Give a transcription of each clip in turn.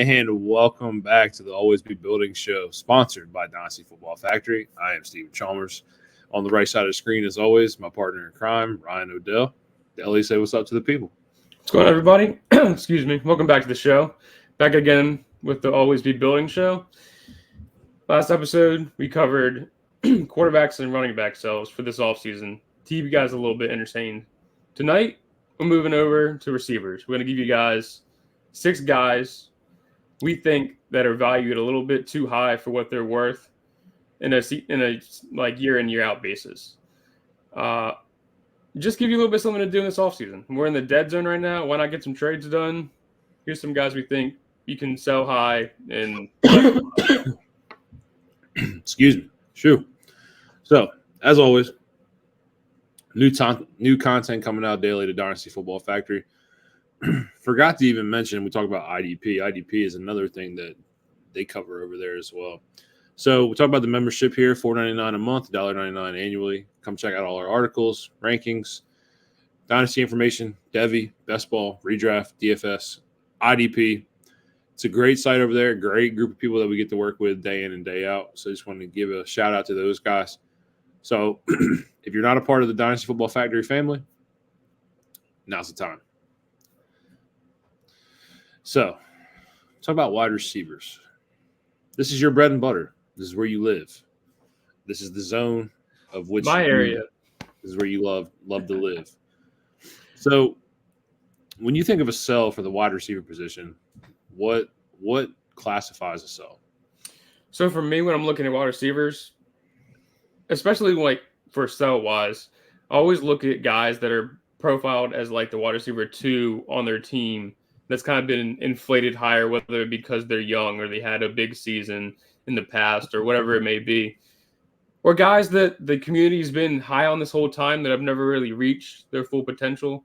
and welcome back to the Always Be Building show, sponsored by Dynasty Football Factory. I am Stephen Chalmers. On the right side of the screen, as always, my partner in crime, Ryan Odell. Ellie, say what's up to the people. What's going on, everybody? Excuse me. Welcome back to the show. Back again with the Always Be Building show. Last episode, we covered quarterbacks and running back selves for this offseason to keep you guys a little bit entertained. Tonight, we're moving over to receivers. We're going to give you guys 6 guys we think that are valued a little bit too high for what they're worth in a like year in, year out basis. Just give you a little bit something to do in this offseason. We're in the dead zone right now. Why not get some trades done? Here's some guys we think you can sell high and Excuse me. Shoo. So, as always, new content coming out daily to Dynasty Football Factory. Forgot to even mention, we talk about IDP. IDP is another thing that they cover over there as well. So we talk about the membership here, $4.99 a month, $1.99 annually. Come check out all our articles, rankings, Dynasty information, Devy, Best Ball, Redraft, DFS, IDP. It's a great site over there, great group of people that we get to work with day in and day out. So I just wanted to give a shout out to those guys. So if you're not a part of the Dynasty Football Factory family, now's the time. So, talk about wide receivers. This is your bread and butter. This is where you live. This is the zone of which my area. This is where you love to live. So, when you think of a sell for the wide receiver position, what classifies a sell? So for me, when I'm looking at wide receivers, especially like for sell wise, I always look at guys that are profiled as like the wide receiver 2 on their team. That's kind of been inflated higher, whether because they're young or they had a big season in the past or whatever it may be. Or guys that the community's been high on this whole time that have never really reached their full potential.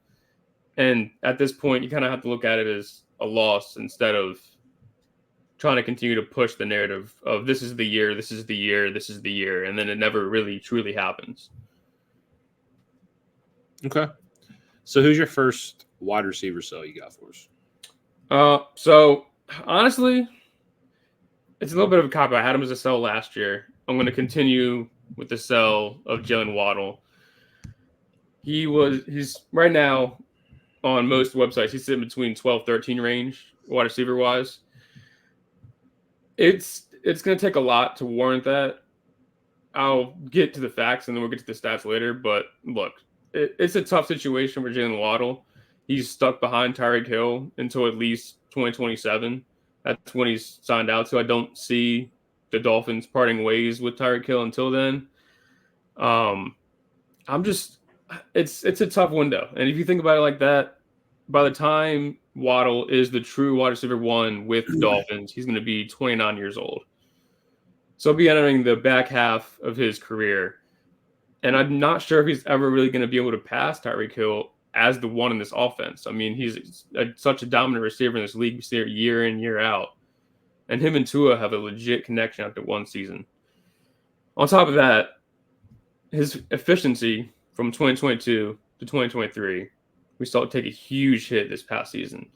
And at this point, you kind of have to look at it as a loss instead of trying to continue to push the narrative of this is the year, this is the year, this is the year. And then it never really truly happens. Okay. So who's your first wide receiver sell you got for us? So honestly, it's a little bit of a cop-out. I had him as a sell last year. I'm going to continue with the sell of Jaylen Waddle. He's right now on most websites. He's sitting between 12-13 range wide receiver wise. It's going to take a lot to warrant that. I'll get to the facts and then we'll get to the stats later. But look, it's a tough situation for Jaylen Waddle. He's stuck behind Tyreek Hill until at least 2027. That's when he's signed out to. I don't see the Dolphins parting ways with Tyreek Hill until then. It's a tough window. And if you think about it like that, by the time Waddle is the true wide receiver 1 with the Dolphins, he's going to be 29 years old. So he'll be entering the back half of his career. And I'm not sure if he's ever really going to be able to pass Tyreek Hill as the one in this offense. I mean, he's such a dominant receiver in this league. We see it year in, year out. And him and Tua have a legit connection after one season. On top of that, his efficiency from 2022 to 2023, we saw it take a huge hit this past season.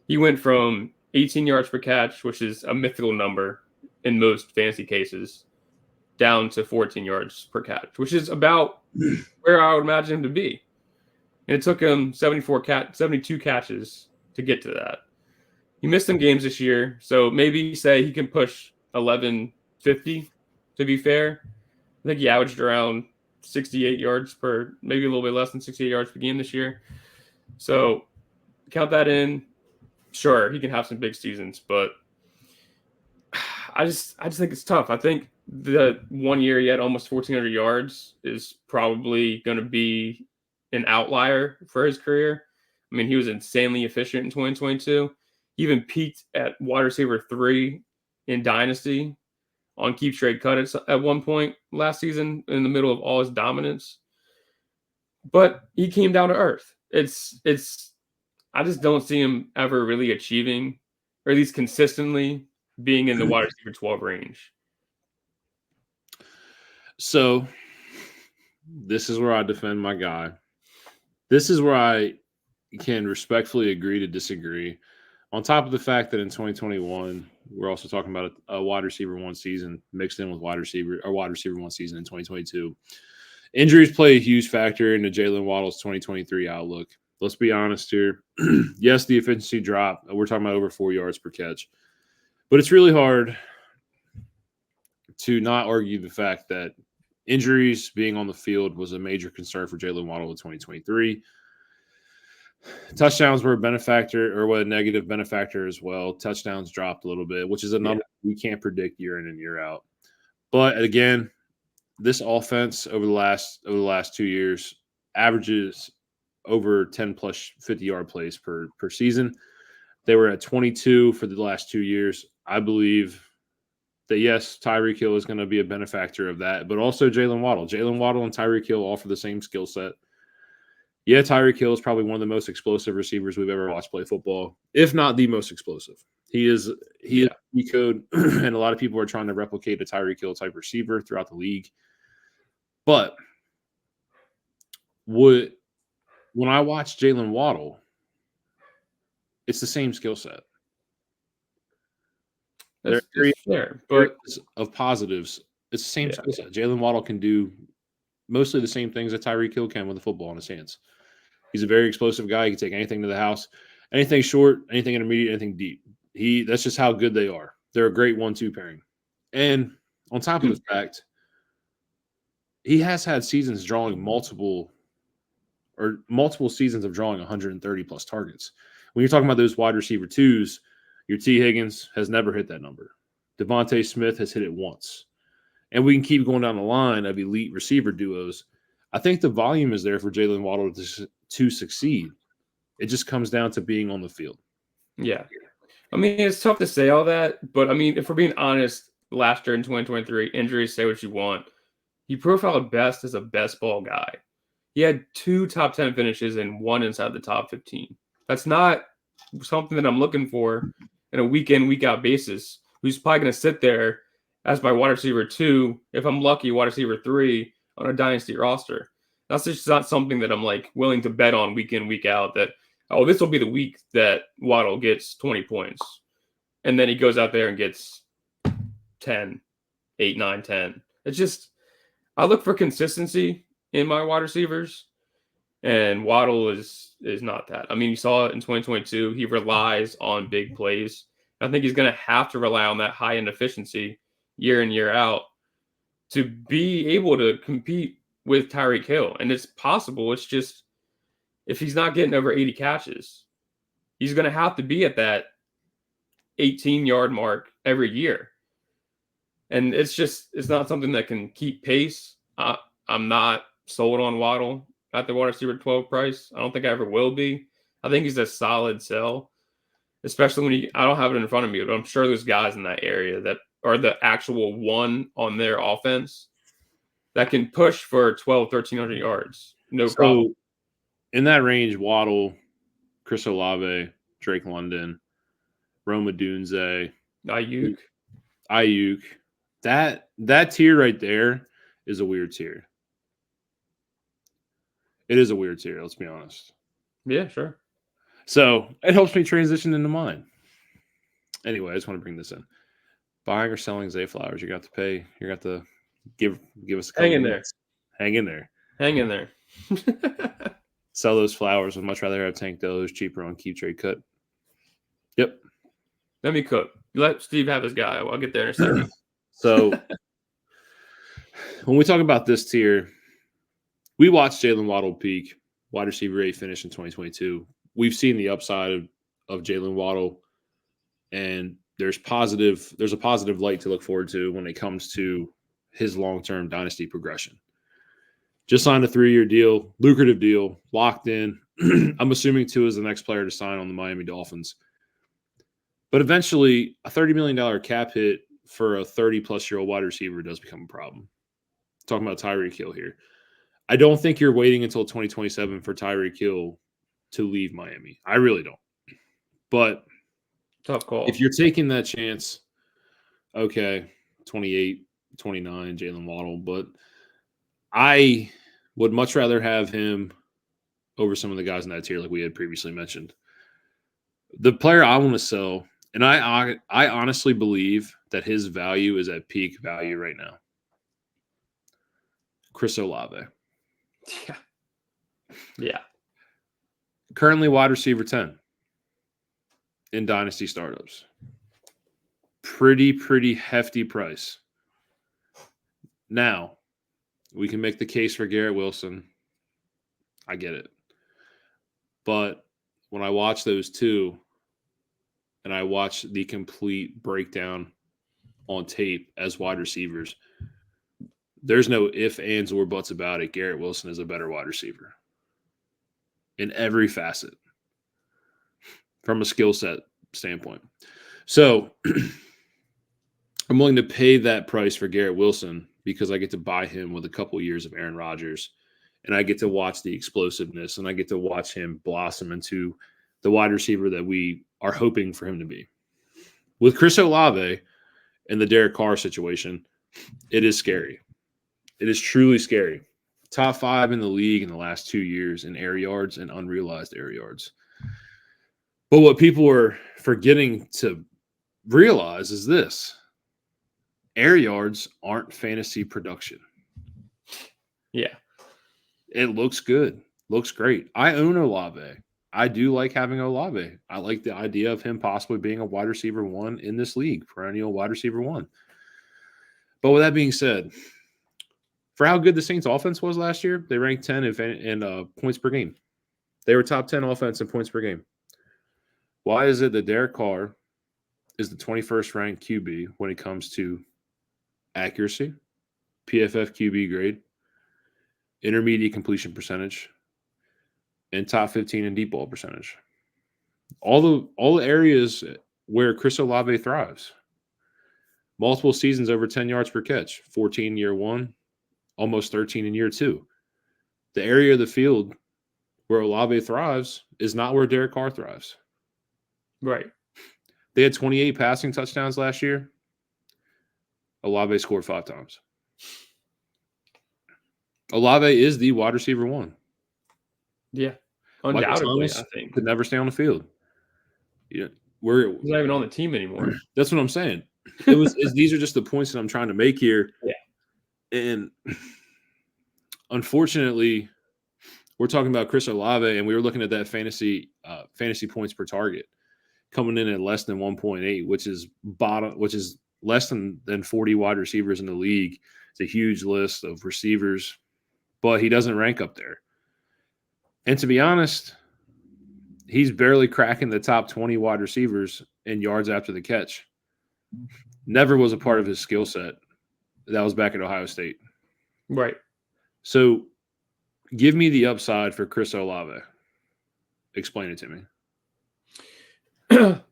He went from 18 yards per catch, which is a mythical number in most fantasy cases, down to 14 yards per catch, which is about where I would imagine him to be. And it took him 72 catches to get to that. He missed some games this year, so maybe say he can push 1150 to be fair. I think he averaged around 68 yards per, maybe a little bit less than 68 yards per game this year. So count that in. Sure, he can have some big seasons, but I just think it's tough. I think the 1 year he had almost 1,400 yards is probably going to be an outlier for his career. I mean, he was insanely efficient in 2022. He even peaked at wide receiver 3 in Dynasty on keep trade cut at one point last season in the middle of all his dominance. But he came down to earth. I just don't see him ever really achieving, or at least consistently being in the wide receiver 12 range. So this is where I defend my guy. This is where I can respectfully agree to disagree. On top of the fact that in 2021, we're also talking about a wide receiver one season mixed in with wide receiver one season in 2022. Injuries play a huge factor into Jaylen Waddle's 2023 outlook. Let's be honest here. Yes, the efficiency dropped. We're talking about over 4 yards per catch. But it's really hard to not argue the fact that injuries being on the field was a major concern for Jaylen Waddle in 2023. Touchdowns were a benefactor or a negative benefactor as well. Touchdowns dropped a little bit, which is a number we can't predict year in and year out. But again, this offense over the last 2 years averages over 10 plus 50-yard plays per season. They were at 22 for the last 2 years. I believe that, yes, Tyreek Hill is going to be a benefactor of that, but also Jaylen Waddle. Jaylen Waddle and Tyreek Hill offer the same skill set. Yeah, Tyreek Hill is probably one of the most explosive receivers we've ever watched play football, if not the most explosive. He is code, and a lot of people are trying to replicate a Tyreek Hill type receiver throughout the league. But when I watch Jaylen Waddle, it's the same skill set. That's fair, but of positives, it's the same skill set. Jaylen Waddle can do mostly the same things that Tyreek Hill can with a football in his hands. He's a very explosive guy. He can take anything to the house, anything short, anything intermediate, anything deep. That's just how good they are. They're a great 1-2 pairing. And on top of the fact, he has had seasons drawing multiple seasons of drawing 130 plus targets. When you're talking about those wide receiver twos, your Tee Higgins has never hit that number. Devontae Smith has hit it once. And we can keep going down the line of elite receiver duos. I think the volume is there for Jaylen Waddle to succeed. It just comes down to being on the field. Yeah. I mean, it's tough to say all that, but I mean, if we're being honest, last year in 2023, injuries, say what you want. He profiled best as a best ball guy. He had 2 top 10 finishes and 1 inside the top 15. That's not something that I'm looking for in a week in, week out basis. Who's probably going to sit there as my wide receiver 2, if I'm lucky, wide receiver 3 on a dynasty roster. That's just not something that I'm like willing to bet on week in, week out that, oh, this will be the week that Waddle gets 20 points. And then he goes out there and gets 10, 8, 9, 10. It's just, I look for consistency in my wide receivers, and Waddle is not that. I mean, you saw it in 2022. He relies on big plays. I think he's going to have to rely on that high-end efficiency year in, year out to be able to compete with Tyreek Hill. And it's possible. It's just, if he's not getting over 80 catches, he's going to have to be at that 18-yard mark every year. And it's not something that can keep pace. I'm not sold on Waddle at the wide receiver 12 price. I don't think I ever will be. I think he's a solid sell, especially when I don't have it in front of me, but I'm sure there's guys in that area that are the actual one on their offense that can push for 1,300 yards. No problem. In that range, Waddle, Chris Olave, Drake London, Rome Odunze, Ayuk. That tier right there is a weird tier. It is a weird tier, let's be honest. Yeah, sure. So it helps me transition into mine. Anyway, I just want to bring this in. Buying or selling Zay Flowers, you got to pay. You got to give us a couple. Hang in there. Sell those flowers. I'd much rather have Tank Dell, who's cheaper on Keep Trade Cut. Yep. Let me cook. Let Steve have his guy. I'll get there in a second. So when we talk about this tier, we watched Jaylen Waddle peak, wide receiver 8 finish in 2022. We've seen the upside of Jaylen Waddle, and there's a positive light to look forward to when it comes to his long-term dynasty progression. Just signed a 3-year deal, lucrative deal, locked in. I'm assuming Tua is the next player to sign on the Miami Dolphins. But eventually, a $30 million cap hit for a 30-plus-year-old wide receiver does become a problem. Talking about Tyreek Hill here. I don't think you're waiting until 2027 for Tyreek Hill to leave Miami. I really don't. But tough call. If you're taking that chance, okay, 28, 29, Jaylen Waddle. But I would much rather have him over some of the guys in that tier like we had previously mentioned. The player I want to sell, and I honestly believe that his value is at peak value right now. Chris Olave. Yeah. Yeah. Currently wide receiver 10 in Dynasty startups. Pretty hefty price. Now, we can make the case for Garrett Wilson. I get it. But when I watch those two and I watch the complete breakdown on tape as wide receivers, there's no ifs, ands, or buts about it. Garrett Wilson is a better wide receiver in every facet from a skill set standpoint. So I'm willing to pay that price for Garrett Wilson because I get to buy him with a couple years of Aaron Rodgers, and I get to watch the explosiveness, and I get to watch him blossom into the wide receiver that we are hoping for him to be. With Chris Olave and the Derek Carr situation, it is scary. It is truly scary. Top 5 in the league in the last 2 years in air yards and unrealized air yards. But what people are forgetting to realize is this. Air yards aren't fantasy production. Yeah. It looks good. Looks great. I own Olave. I do like having Olave. I like the idea of him possibly being a wide receiver 1 in this league, perennial wide receiver 1. But with that being said, for how good the Saints offense was last year, they ranked 10 in points per game. They were top 10 offense in points per game. Why is it that Derek Carr is the 21st ranked QB when it comes to accuracy, PFF QB grade, intermediate completion percentage, and top 15 in deep ball percentage? All the areas where Chris Olave thrives. Multiple seasons over 10 yards per catch, 14 year 1, almost 13 in year 2. The area of the field where Olave thrives is not where Derek Carr thrives. Right. They had 28 passing touchdowns last year. Olave scored 5 times. Olave is the wide receiver 1. Yeah. Michael Undoubtedly, Thomas I think. could never stay on the field. Yeah, He's not even on the team anymore. That's what I'm saying. These are just the points that I'm trying to make here. Yeah. And unfortunately, we're talking about Chris Olave, and we were looking at that fantasy points per target coming in at less than 1.8, which is less than 40 wide receivers in the league. It's a huge list of receivers, but he doesn't rank up there. And to be honest, he's barely cracking the top 20 wide receivers in yards after the catch. Never was a part of his skill set. That was back at Ohio State. Right. So give me the upside for Chris Olave. Explain it to me.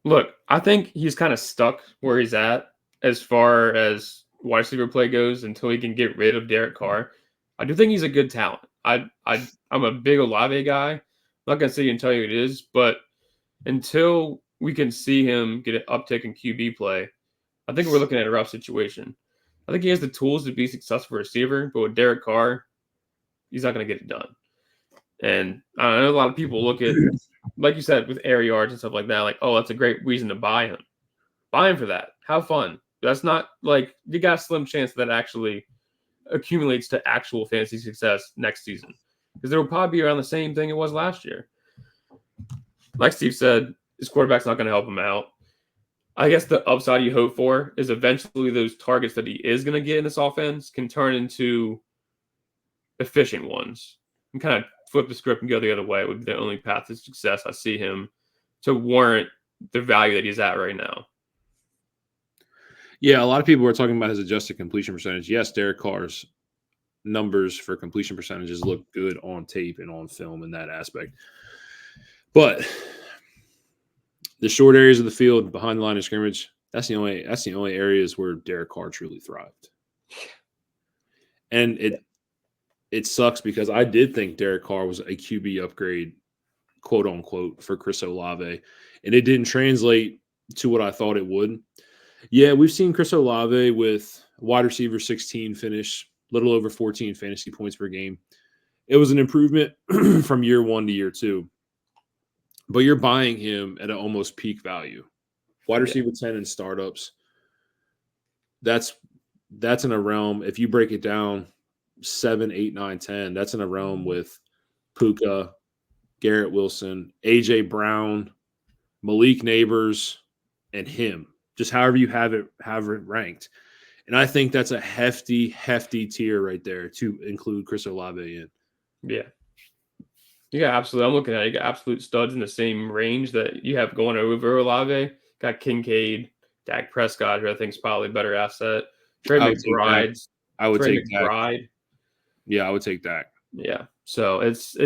Look, I think he's kind of stuck where he's at as far as wide receiver play goes until he can get rid of Derek Carr. I do think he's a good talent. I'm a big Olave guy. I'm not going to sit here and tell you it is, but until we can see him get an uptick in QB play, I think we're looking at a rough situation. I think he has the tools to be a successful receiver, but with Derek Carr, he's not going to get it done. And I know a lot of people look at, like you said, with air yards and stuff like that, like, oh, that's a great reason to buy him. Buy him for that. Have fun. That's not like you got a slim chance that actually accumulates to actual fantasy success next season, because there will probably be around the same thing it was last year. Like Steve said, his quarterback's not going to help him out. I guess the upside you hope for is eventually those targets that he is going to get in this offense can turn into efficient ones and kind of flip the script and go the other way would be the only path to success I see him to warrant the value that he's at right now. Yeah, a lot of people are talking about his adjusted completion percentage. Yes, Derek Carr's numbers for completion percentages look good on tape and on film in that aspect. But the short areas of the field behind the line of scrimmage, that's the only areas where Derek Carr truly thrived. And it sucks because I did think Derek Carr was a QB upgrade, quote unquote, for Chris Olave, and it didn't translate to what I thought it would. Yeah, we've seen Chris Olave with wide receiver 16 finish, a little over 14 fantasy points per game. It was an improvement from year 1 to year 2. but you're buying him at an almost peak value. Wide receiver 10 in startups. That's in a realm. If you break it down, 7, 8, 9, 10. That's in a realm with Puka, Garrett Wilson, AJ Brown, Malik Neighbors, and him. Just however you have it ranked. And I think that's a hefty tier right there to include Chris Olave in. Yeah. Yeah, absolutely. I'm looking at it. You got absolute studs in the same range that you have going over Olave. Got Kincaid, Dak Prescott, who I think is probably a better asset. Trey McBride. I would take Dak. Yeah, I would take Dak. Yeah. So it's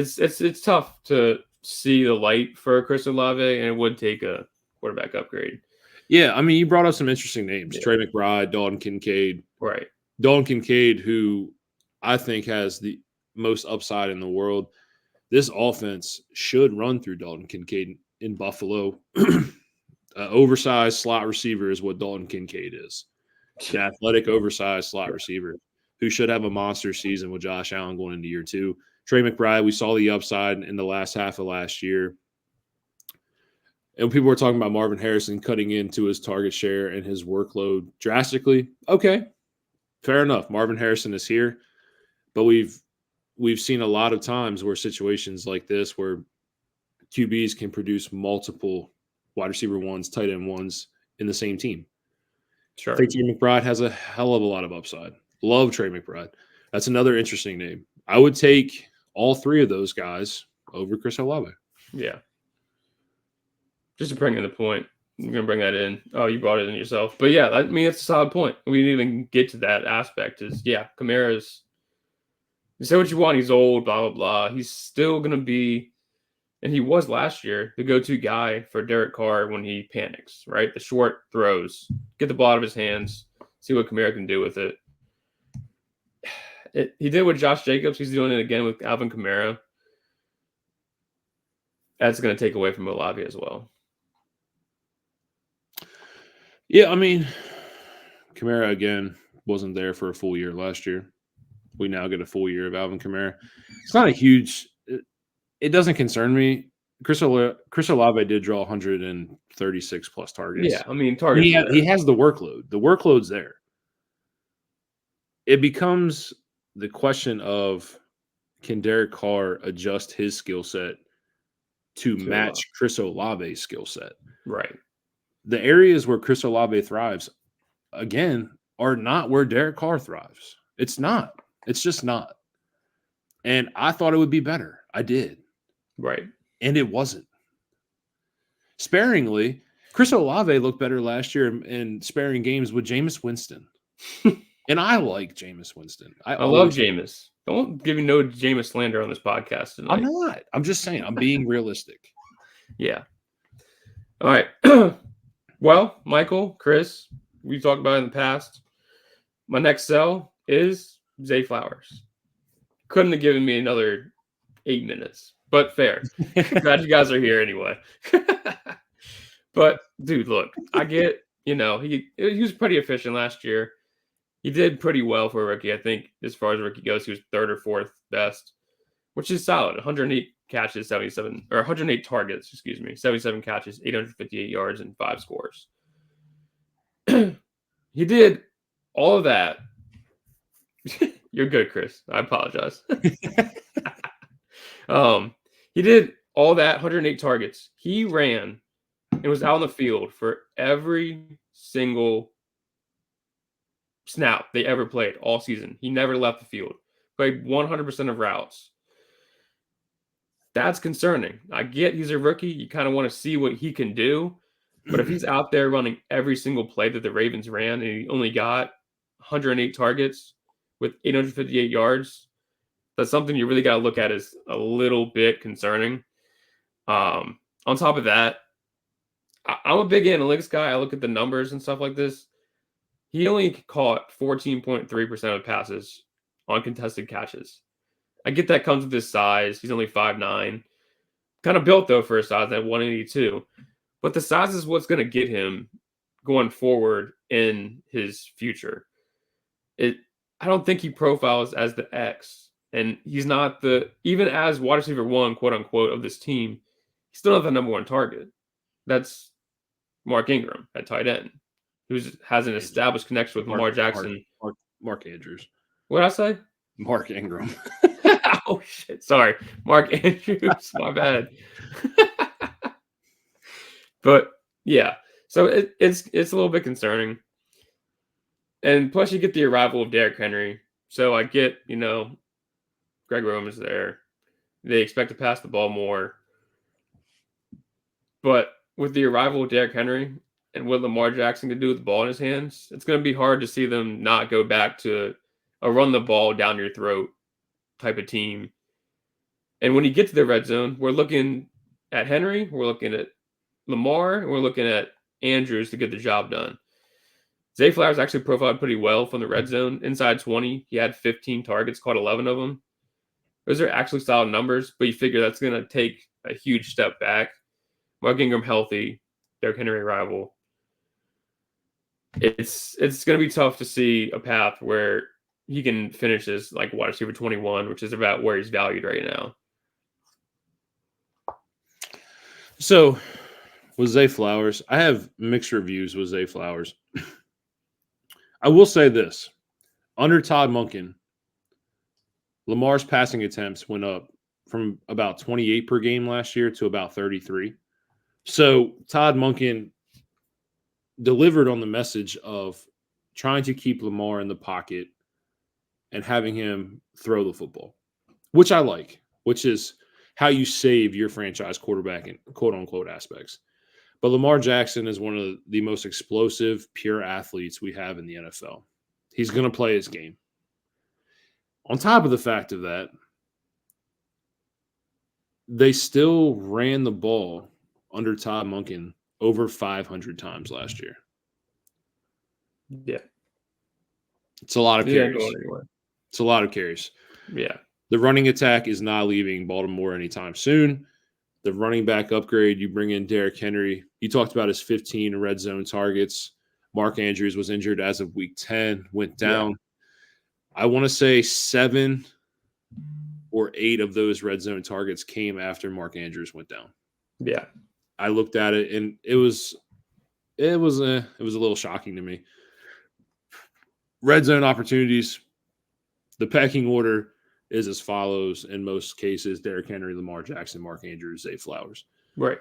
tough to see the light for Chris Olave, and it would take a quarterback upgrade. Yeah, I mean, you brought up some interesting names. Yeah. Trey McBride, Dalton Kincaid. Right. Dalton Kincaid, who I think has the most upside in the world. This offense should run through Dalton Kincaid in Buffalo. Oversized slot receiver is what Dalton Kincaid is. An athletic, oversized slot receiver who should have a monster season with Josh Allen going into year 2. Trey McBride, we saw the upside in the last half of last year. And people were talking about Marvin Harrison cutting into his target share and his workload drastically. Okay, fair enough. Marvin Harrison is here. But we've seen a lot of times where situations like this where QBs can produce multiple wide receiver 1s, tight end 1s in the same team. Sure. I think Trey McBride has a hell of a lot of upside. Love Trey McBride. That's another interesting name. I would take all 3 of those guys over Chris Olave. Yeah. Just to bring in the point, I'm going to bring that in. Oh, you brought it in yourself. But yeah, I mean, it's a solid point. We didn't even get to that aspect is, yeah, Kamara's, you say what you want, he's old, blah, blah, blah. He's still going to be, and he was last year, the go-to guy for Derek Carr when he panics, right? The short throws, get the ball out of his hands, see what Kamara can do with it. He did with Josh Jacobs. He's doing it again with Alvin Kamara. That's going to take away from Olave as well. Yeah, I mean, Kamara, again, wasn't there for a full year last year. We now get a full year of Alvin Kamara. It's not a huge – it doesn't concern me. Chris Olave did draw 136-plus targets. Yeah, I mean, targets. He has the workload. The workload's there. It becomes the question of can Derek Carr adjust his skill set to match Chris Olave's skill set? Right. The areas where Chris Olave thrives, again, are not where Derek Carr thrives. It's not. It's just not. And I thought it would be better. I did. Right. And it wasn't. Sparingly, Chris Olave looked better last year in sparing games with Jameis Winston. And I like Jameis Winston. I love Jameis. Don't give me no Jameis slander on this podcast tonight. I'm not. I'm just saying. I'm being realistic. Yeah. All right. Well, Michael, Chris, we talked about it in the past. My next sell is Zay Flowers. Couldn't have given me another 8 minutes, but fair. Glad you guys are here anyway. But, dude, look, I get, he was pretty efficient last year. He did pretty well for a rookie. I think as far as rookie goes, he was 3rd or 4th best, which is solid. 108 catches, 108 targets, 77 catches, 858 yards, and 5 scores. He did all of that. You're good, Chris. I apologize. He did all that, 108 targets. He ran and was out on the field for every single snap they ever played all season. He never left the field. Played 100% of routes. That's concerning. I get he's a rookie. You kind of want to see what he can do. But if he's out there running every single play that the Ravens ran and he only got 108 targets with 858 yards, that's something you really got to look at as a little bit concerning. On top of that, I'm a big analytics guy. I look at the numbers and stuff like this. He only caught 14.3% of passes on contested catches. I get that comes with his size. He's only 5'9". Kind of built, though, for his size at 182. But the size is what's going to get him going forward in his future. I don't think he profiles as the X. And he's not even as wide receiver 1, quote unquote, of this team, He's still not the number one target. That's Mark Ingram at tight end, who has an established connection with Lamar Jackson. Mark Andrews. What did I say? Mark Ingram. Oh, shit. Sorry. Mark Andrews. My bad. But, yeah. So it's a little bit concerning. And plus, you get the arrival of Derrick Henry. So I get, Greg Roman's there. They expect to pass the ball more. But with the arrival of Derrick Henry and what Lamar Jackson can do with the ball in his hands, it's going to be hard to see them not go back to a run the ball down your throat type of team. And when you get to the red zone, we're looking at Henry, we're looking at Lamar, and we're looking at Andrews to get the job done. Zay Flowers actually profiled pretty well from the red zone. Inside 20, he had 15 targets, caught 11 of them. Those are actually solid numbers, but you figure that's going to take a huge step back. Mark Ingram healthy, Derrick Henry rival. It's going to be tough to see a path where he can finish as like wide receiver 21, which is about where he's valued right now. So with Zay Flowers, I have mixed reviews with Zay Flowers. I will say this. Under Todd Monken, Lamar's passing attempts went up from about 28 per game last year to about 33. So Todd Monken delivered on the message of trying to keep Lamar in the pocket and having him throw the football, which I like, which is how you save your franchise quarterback in quote-unquote aspects. But Lamar Jackson is one of the most explosive, pure athletes we have in the NFL. He's going to play his game. On top of the fact of that, they still ran the ball under Todd Monken over 500 times last year. Yeah. It's a lot of carries. Going anywhere. It's a lot of carries. Yeah. The running attack is not leaving Baltimore anytime soon. The running back upgrade, you bring in Derrick Henry. You talked about his 15 red zone targets. Mark Andrews was injured as of week 10, went down. Yeah. I want to say 7 or 8 of those red zone targets came after Mark Andrews went down. Yeah. I looked at it and it was a little shocking to me. Red zone opportunities, the pecking order is as follows in most cases: Derrick Henry, Lamar Jackson, Mark Andrews, Zay Flowers. Right.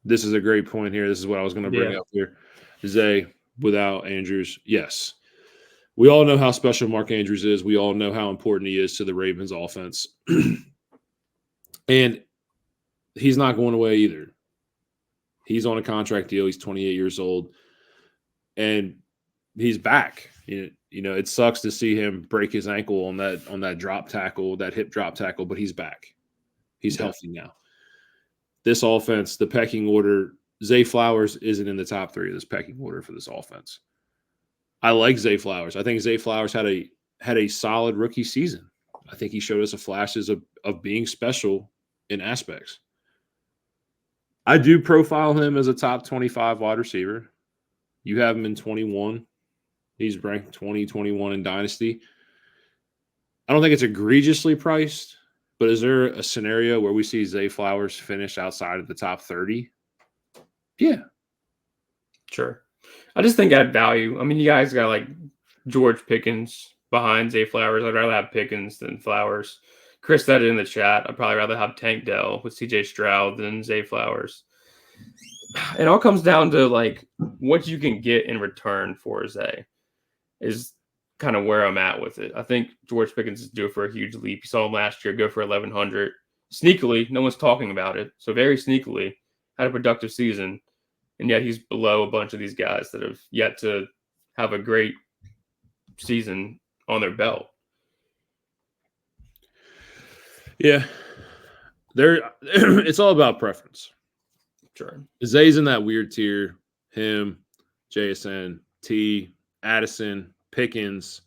This is a great point here. This is what I was going to bring up here. Zay without Andrews, yes. We all know how special Mark Andrews is. We all know how important he is to the Ravens offense. And he's not going away either. He's on a contract deal. He's 28 years old. And he's back. You know, it sucks to see him break his ankle on that drop tackle, that hip drop tackle, but he's back. He's healthy now. This offense, the pecking order, Zay Flowers isn't in the top 3 of this pecking order for this offense. I like Zay Flowers. I think Zay Flowers had a solid rookie season. I think he showed us a flashes of being special in aspects. I do profile him as a top 25 wide receiver. You have him in 21. He's ranked 20, 21 in Dynasty. I don't think it's egregiously priced, but is there a scenario where we see Zay Flowers finish outside of the top 30? Yeah. Sure. I just think at value, I mean, you guys got like George Pickens behind Zay Flowers. I'd rather have Pickens than Flowers. Chris said it in the chat. I'd probably rather have Tank Dell with CJ Stroud than Zay Flowers. It all comes down to like what you can get in return for Zay is kind of where I'm at with it. I think George Pickens is due for a huge leap. You saw him last year go for 1,100. Sneakily, no one's talking about it. So very sneakily, had a productive season. And yet he's below a bunch of these guys that have yet to have a great season on their belt. Yeah. It's all about preference. Sure. Zay's in that weird tier. Him, JSN, T, Addison, Pickens.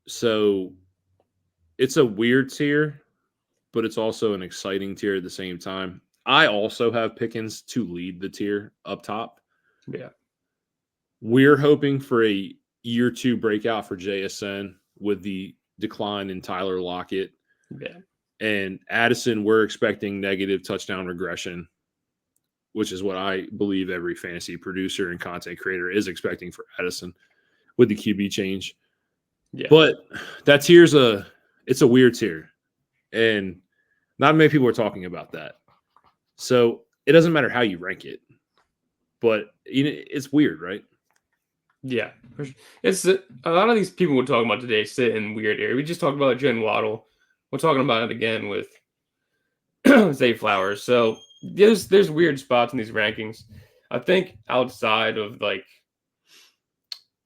So it's a weird tier, but it's also an exciting tier at the same time. I also have Pickens to lead the tier up top. Yeah. We're hoping for a year 2 breakout for JSN with the decline in Tyler Lockett. Yeah. And Addison, we're expecting negative touchdown regression, which is what I believe every fantasy producer and content creator is expecting for Addison with the QB change. Yeah. But that tier's it's a weird tier. And not many people are talking about that. So it doesn't matter how you rank it. But it's weird, right? Yeah. It's a lot of these people we're talking about today sit in weird area. We just talked about Jaylen Waddle. We're talking about it again with Zay Flowers. So there's weird spots in these rankings. I think outside of like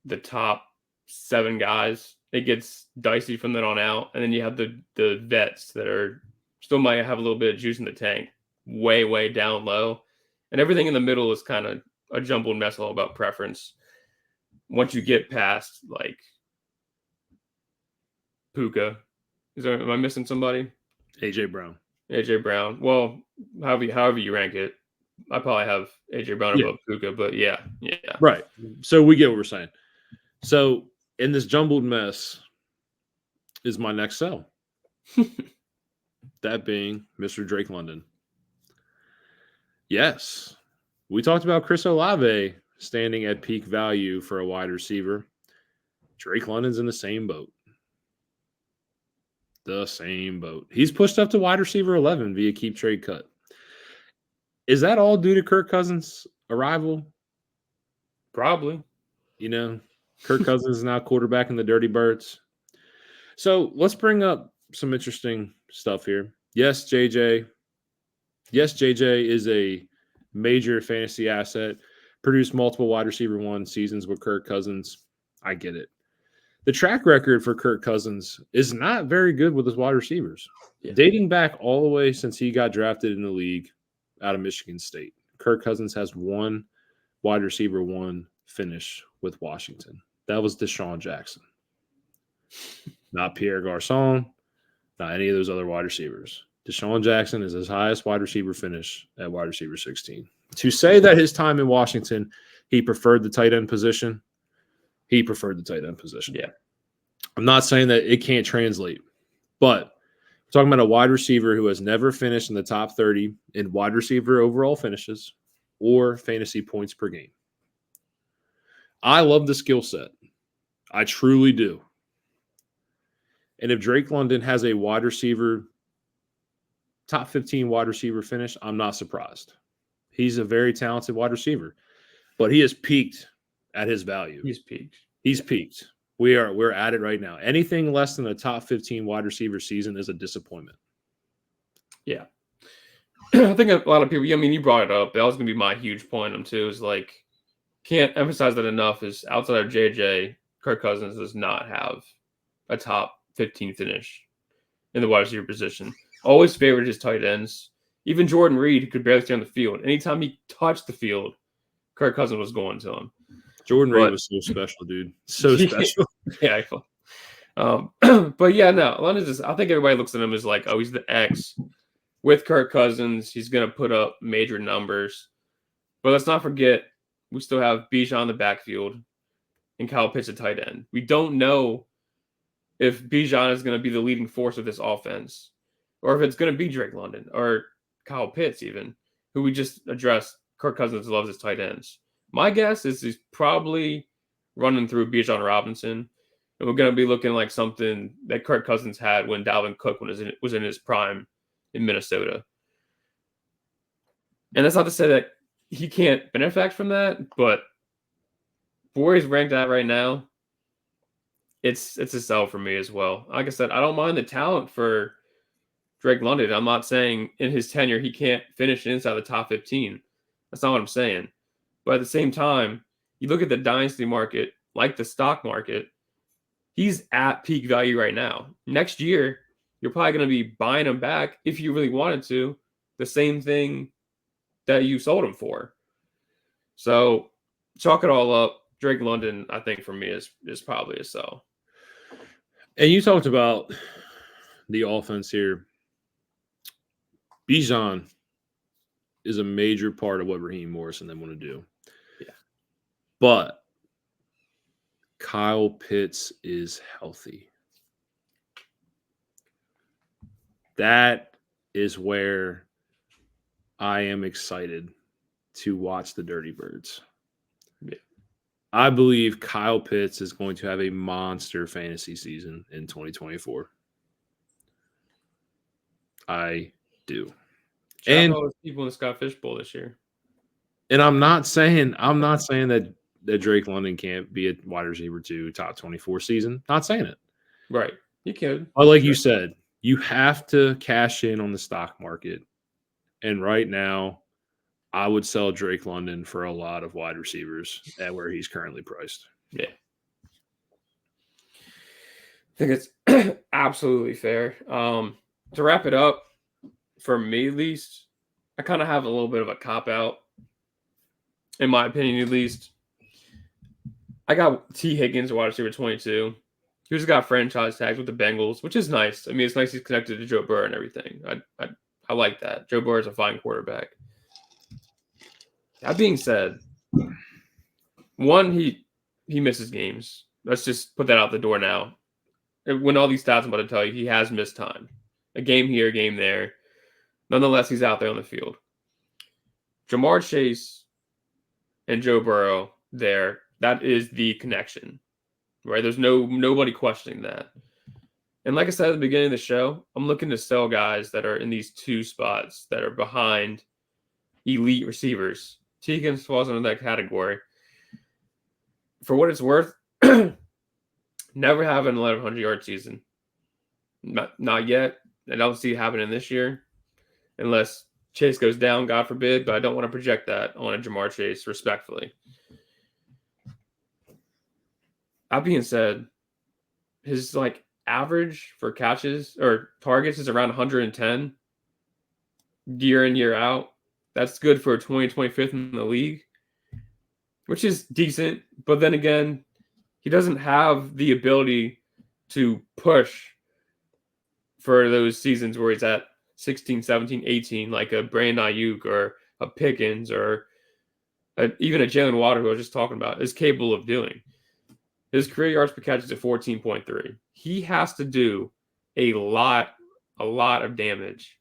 the top 7 guys, it gets dicey from then on out. And then you have the vets that are still might have a little bit of juice in the tank, way down low. And everything in the middle is kind of a jumbled mess all about preference. Once you get past like Puka, am I missing somebody? AJ Brown. AJ Brown. Well, however you rank it, I probably have AJ Brown above Puka, but yeah. Right. So we get what we're saying. So in this jumbled mess is my next sell. That being Mr. Drake London. Yes. We talked about Chris Olave standing at peak value for a wide receiver. Drake London's in the same boat. The same boat. He's pushed up to wide receiver 11 via keep trade cut. Is that all due to Kirk Cousins' arrival? Probably. Kirk Cousins is now quarterback in the Dirty Birds. So let's bring up some interesting stuff here. Yes, JJ is a major fantasy asset. Produced multiple wide receiver 1 seasons with Kirk Cousins. I get it. The track record for Kirk Cousins is not very good with his wide receivers. Yeah. Dating back all the way since he got drafted in the league out of Michigan State, Kirk Cousins has 1 wide receiver 1 finish with Washington. That was Deshaun Jackson. Not Pierre Garçon, not any of those other wide receivers. Deshaun Jackson is his highest wide receiver finish at wide receiver 16. To say that his time in Washington, he preferred the tight end position, he preferred the tight end position. Yeah. I'm not saying that it can't translate, but we're talking about a wide receiver who has never finished in the top 30 in wide receiver overall finishes or fantasy points per game. I love the skill set. I truly do. And if Drake London has a wide receiver, top 15 wide receiver finish, I'm not surprised. He's a very talented wide receiver, but he has peaked at his value. He's peaked. We're at it right now. Anything less than a top 15 wide receiver season is a disappointment. Yeah. I think a lot of people, you brought it up. That was going to be my huge point on too, is like, can't emphasize that enough, is outside of JJ, Kirk Cousins does not have a top 15 finish in the wide receiver position. Always favored his tight ends. Even Jordan Reed could barely stay on the field. Anytime he touched the field, Kirk Cousins was going to him. Jordan Reed was so special, dude. So special. Yeah. But yeah, no. I think everybody looks at him as like, oh, he's the X. With Kirk Cousins, he's going to put up major numbers. But let's not forget, we still have Bijan in the backfield and Kyle Pitts at tight end. We don't know if Bijan is going to be the leading force of this offense, or if it's going to be Drake London or Kyle Pitts even, who we just addressed. Kirk Cousins loves his tight ends. My guess is he's probably running through Bijan Robinson, and we're going to be looking like something that Kirk Cousins had when Dalvin Cook was in his prime in Minnesota. And that's not to say that he can't benefit from that, but for where he's ranked at right now, it's a sell for me as well. Like I said, I don't mind the talent for Drake London. I'm not saying in his tenure he can't finish inside the top 15. That's not what I'm saying. But at the same time, you look at the dynasty market, like the stock market, he's at peak value right now. Next year, you're probably going to be buying him back if you really wanted to, the same thing that you sold him for. So chalk it all up. Drake London, I think for me is probably a sell. And you talked about the offense here. Bijan is a major part of what Raheem Morris and them want to do. Yeah. But Kyle Pitts is healthy. That is where I am excited to watch the Dirty Birds. Yeah. I believe Kyle Pitts is going to have a monster fantasy season in 2024. I do. And all those people in the Scott Fish Bowl this year. And I'm not saying that Drake London can't be a wide receiver 2 top 24 season. Not saying it. Right. You could. But like you said, you have to cash in on the stock market. And right now, I would sell Drake London for a lot of wide receivers at where he's currently priced. Yeah. I think it's absolutely fair. To wrap it up, for me at least, I kind of have a little bit of a cop-out. In my opinion, at least. I got Tee Higgins, wide receiver 22. He just got franchise tags with the Bengals, which is nice. I mean, it's nice he's connected to Joe Burrow and everything. I like that. Joe Burrow is a fine quarterback. That being said, one, he misses games. Let's just put that out the door now. When all these stats I'm about to tell you, he has missed time. A game here, a game there. Nonetheless, he's out there on the field. Jamar Chase and Joe Burrow there, that is the connection, right? There's nobody questioning that. And like I said at the beginning of the show, I'm looking to sell guys that are in these two spots that are behind elite receivers. Tee Higgins falls into that category. For what it's worth, never have an 1,100-yard season. Not yet. I don't see it happening this year unless Chase goes down, God forbid, but I don't want to project that on a Jamar Chase respectfully. That being said, his average for catches or targets is around 110 year in, year out. That's good for a 25th in the league, which is decent. But then again, he doesn't have the ability to push for those seasons where he's at 16, 17, 18, like a Brandon Ayuk or a Pickens or even a Jaylen Waddle, who I was just talking about, is capable of doing. His career yards per catch is at 14.3. He has to do a lot of damage,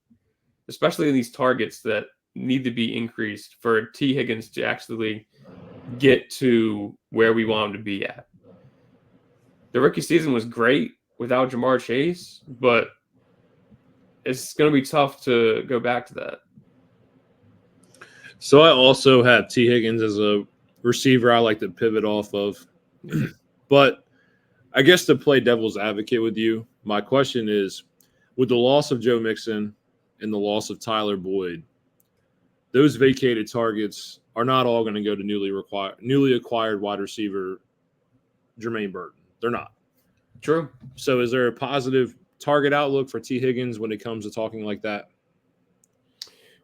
especially in these targets that need to be increased for Tee Higgins to actually get to where we want him to be at. The rookie season was great without Jamar Chase, but it's going to be tough to go back to that. So I also have Tee Higgins as a receiver I like to pivot off of. But I guess to play devil's advocate with you, my question is, with the loss of Joe Mixon and the loss of Tyler Boyd, those vacated targets are not all going to go to newly acquired wide receiver Jermaine Burton. They're not. True. So is there a positive target outlook for Tee Higgins when it comes to talking like that?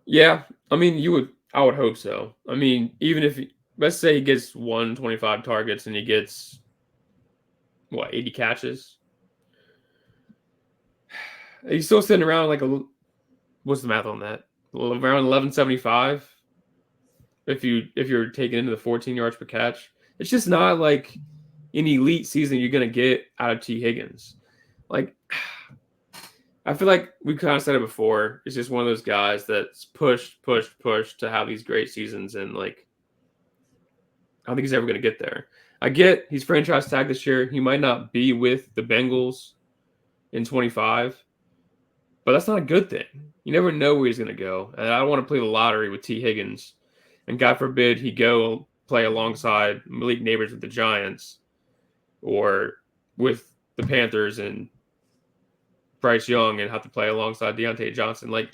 Yeah. I mean, I would hope so. I mean, even if let's say he gets 125 targets and he gets 80 catches. He's still sitting around what's the math on that? Around 1175. If you're taking into the 14 yards per catch, it's just not like an elite season you're gonna get out of Tee Higgins. I feel like we kind of said it before. It's just one of those guys that's pushed to have these great seasons, and I don't think he's ever gonna get there. I get he's franchise tagged this year. He might not be with the Bengals in 25, but that's not a good thing. You never know where he's going to go. And I don't want to play the lottery with Tee Higgins. And God forbid he go play alongside Malik Neighbors with the Giants or with the Panthers and Bryce Young and have to play alongside Deontay Johnson.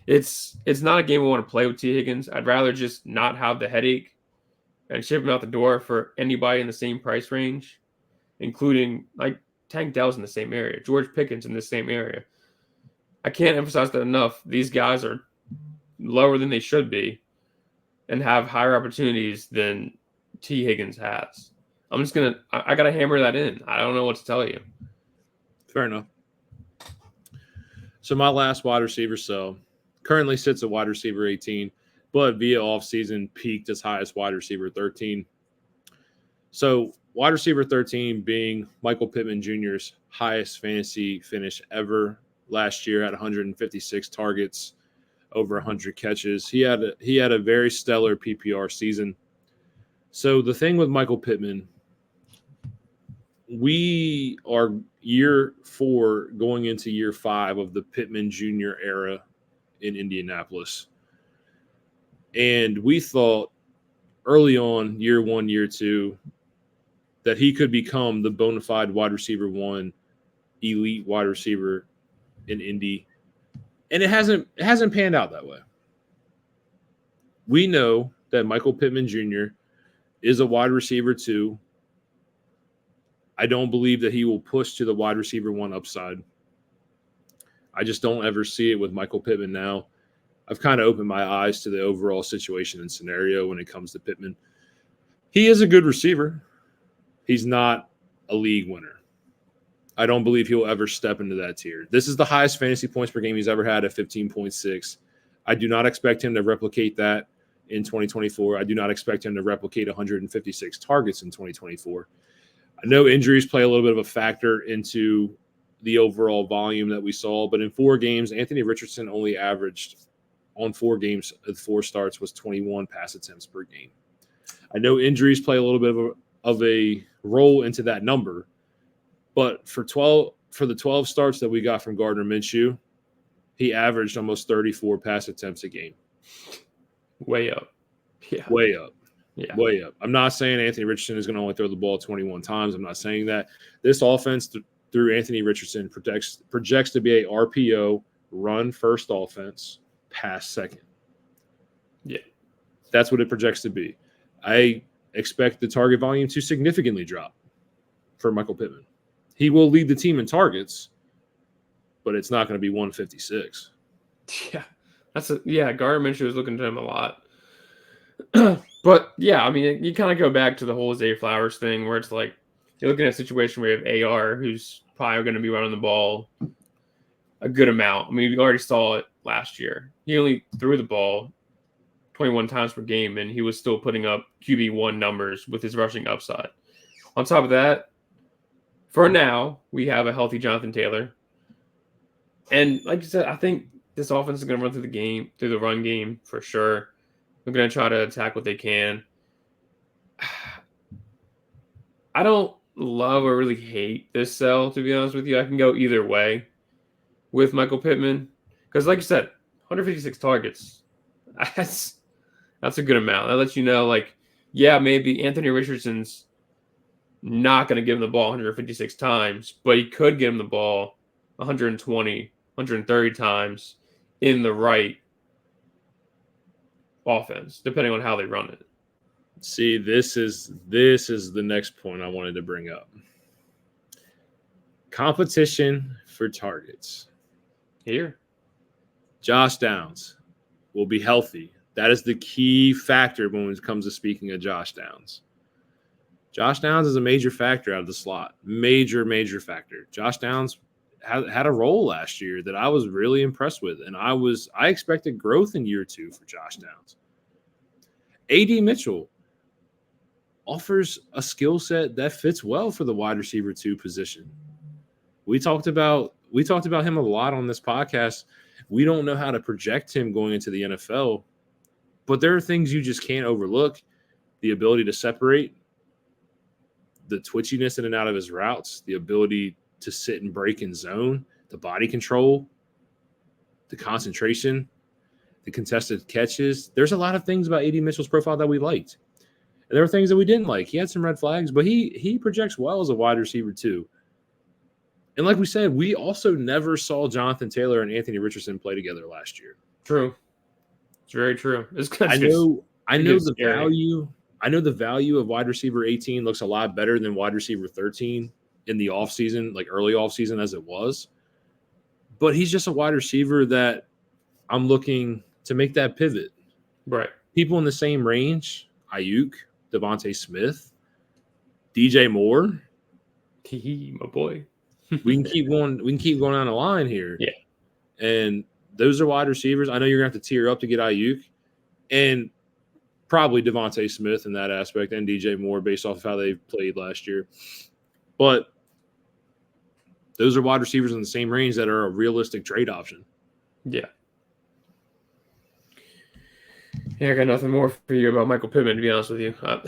It's not a game I want to play with Tee Higgins. I'd rather just not have the headache and ship him out the door for anybody in the same price range, including Tank Dell's in the same area, George Pickens in the same area. I can't emphasize that enough. These guys are lower than they should be and have higher opportunities than Tee Higgins has. I got to hammer that in. I don't know what to tell you. Fair enough. So my last wide receiver currently sits at wide receiver 18, but via offseason peaked as high as wide receiver 13. So wide receiver 13 being Michael Pittman Jr.'s highest fantasy finish ever last year, had 156 targets, over 100 catches. He had a very stellar PPR season. So the thing with Michael Pittman, we are year 4 going into year 5 of the Pittman Jr. era in Indianapolis. And we thought early on, year 1, year 2, that he could become the bona fide wide receiver 1, elite wide receiver in Indy. And it hasn't panned out that way. We know that Michael Pittman Jr. is a wide receiver 2. I don't believe that he will push to the wide receiver 1 upside. I just don't ever see it with Michael Pittman now. I've kind of opened my eyes to the overall situation and scenario when it comes to Pittman. He is a good receiver. He's not a league winner. I don't believe he'll ever step into that tier. This is the highest fantasy points per game he's ever had at 15.6. I do not expect him to replicate that in 2024. I do not expect him to replicate 156 targets in 2024. I know injuries play a little bit of a factor into the overall volume that we saw, but in 4 games, Anthony Richardson only averaged on 4 games at 4 starts was 21 pass attempts per game. I know injuries play a little bit of a role into that number, but for the 12 starts that we got from Gardner Minshew, he averaged almost 34 pass attempts a game. Way up. Yeah. Way up. Yeah. Way up. I'm not saying Anthony Richardson is going to only throw the ball 21 times. I'm not saying that. This offense through Anthony Richardson projects to be a RPO, run first offense, pass second. Yeah. That's what it projects to be. I expect the target volume to significantly drop for Michael Pittman. He will lead the team in targets, but it's not going to be 156. Yeah. Gardner Minshew was looking to him a lot. But yeah, I mean, you kind of go back to the whole Zay Flowers thing where it's like you're looking at a situation where you have AR who's probably going to be running the ball a good amount. I mean, we already saw it last year. He only threw the ball 21 times per game, and he was still putting up QB1 numbers with his rushing upside. On top of that, for now, we have a healthy Jonathan Taylor. And like you said, I think this offense is going to run through the run game for sure. They're going to try to attack what they can. I don't love or really hate this sell, to be honest with you. I can go either way with Michael Pittman. Because like you said, 156 targets. That's a good amount. That lets you know, like, yeah, maybe Anthony Richardson's not going to give him the ball 156 times, but he could give him the ball 120, 130 times in the right offense, depending on how they run it. See, this is the next point I wanted to bring up. Competition for targets. Here. Josh Downs will be healthy. That is the key factor when it comes to speaking of Josh Downs. Josh Downs is a major factor out of the slot. Major factor. Josh Downs had a role last year that I was really impressed with, and I expected growth in year 2 for Josh Downs. A.D. Mitchell offers a skill set that fits well for the wide receiver 2 position. We talked about him a lot on this podcast. We don't know how to project him going into the NFL, but there are things you just can't overlook. The ability to separate, the twitchiness in and out of his routes, the ability to sit and break in zone, the body control, the concentration, the contested catches. There's a lot of things about A.D. Mitchell's profile that we liked. And there were things that we didn't like. He had some red flags, but he projects well as a wide receiver too. And like we said, we also never saw Jonathan Taylor and Anthony Richardson play together last year. True. It's very true. I know the value of wide receiver 18 looks a lot better than wide receiver 13 in the offseason, like early offseason as it was. But he's just a wide receiver that I'm looking to make that pivot. Right. People in the same range, Ayuk, Devontae Smith, DJ Moore. My boy. We can keep going down the line here. Yeah. And those are wide receivers. I know you're going to have to tier up to get Ayuk and probably Devontae Smith in that aspect and DJ Moore based off of how they played last year. But Those are wide receivers in the same range that are a realistic trade option. Yeah. Yeah, I got nothing more for you about Michael Pittman, to be honest with you. You said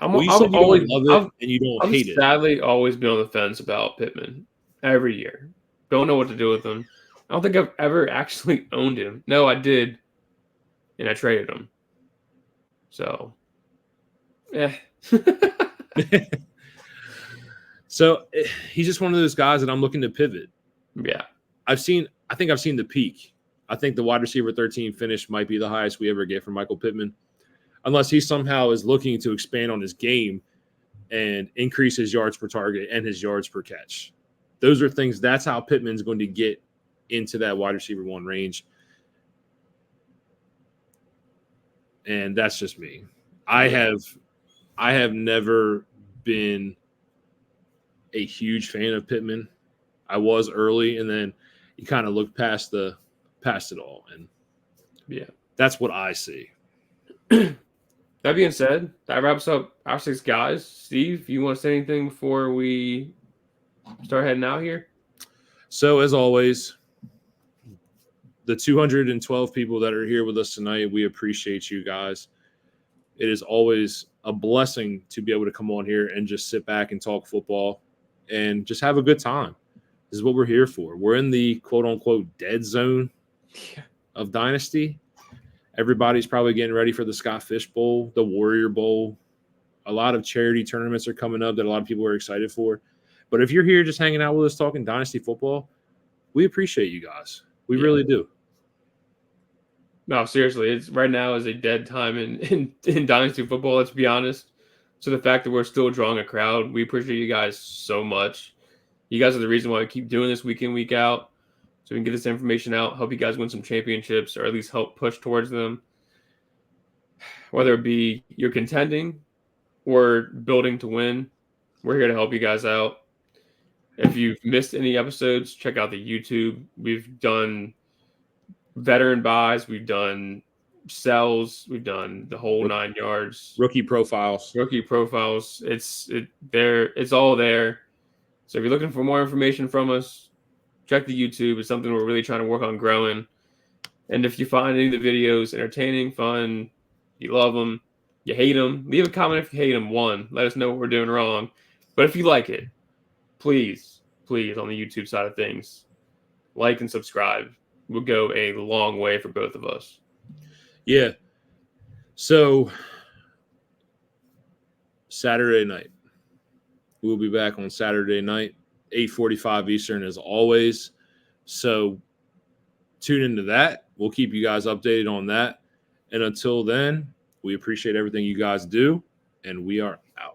you don't love it and you don't hate it. I've sadly always been on the fence about Pittman every year. Don't know what to do with him. I don't think I've ever actually owned him. No, I did, and I traded him. So, yeah. So he's just one of those guys that I'm looking to pivot. Yeah. I think I've seen the peak. I think the wide receiver 13 finish might be the highest we ever get from Michael Pittman, unless he somehow is looking to expand on his game and increase his yards per target and his yards per catch. Those are things. That's how Pittman's going to get into that wide receiver 1 range. And that's just me. I have never been a huge fan of Pittman. I was early, and then you kind of look past it all, and yeah, that's what I see. That being said, that wraps up our 6 guys. Steve, you want to say anything before we start heading out here? So, as always, the 212 people that are here with us tonight, we appreciate you guys. It is always a blessing to be able to come on here and just sit back and talk football and just have a good time. This is what we're here for. We're in the quote-unquote dead zone of Dynasty. Everybody's probably getting ready for the Scott Fish Bowl, the Warrior Bowl. A lot of charity tournaments are coming up that a lot of people are excited for. But if you're here just hanging out with us talking Dynasty football, we appreciate you guys. We really do. No, seriously, it's right now is a dead time in Dynasty football, let's be honest. So the fact that we're still drawing a crowd, we appreciate you guys so much. You guys are the reason why we keep doing this week in, week out. So we can get this information out, help you guys win some championships, or at least help push towards them. Whether it be you're contending or building to win, we're here to help you guys out. If you've missed any episodes, check out the YouTube. We've done veteran buys, we've done sells, we've done the whole 9 yards. Rookie profiles. It's all there. So if you're looking for more information from us, check the YouTube. It's something we're really trying to work on growing. And if you find any of the videos entertaining, fun, you love them, you hate them, leave a comment if you hate them. Let us know what we're doing wrong. But if you like it, please, on the YouTube side of things, like and subscribe. We'll go a long way for both of us. Yeah. So Saturday night. We'll be back on Saturday night, 8:45 Eastern as always. So tune into that. We'll keep you guys updated on that. And until then, we appreciate everything you guys do, and we are out.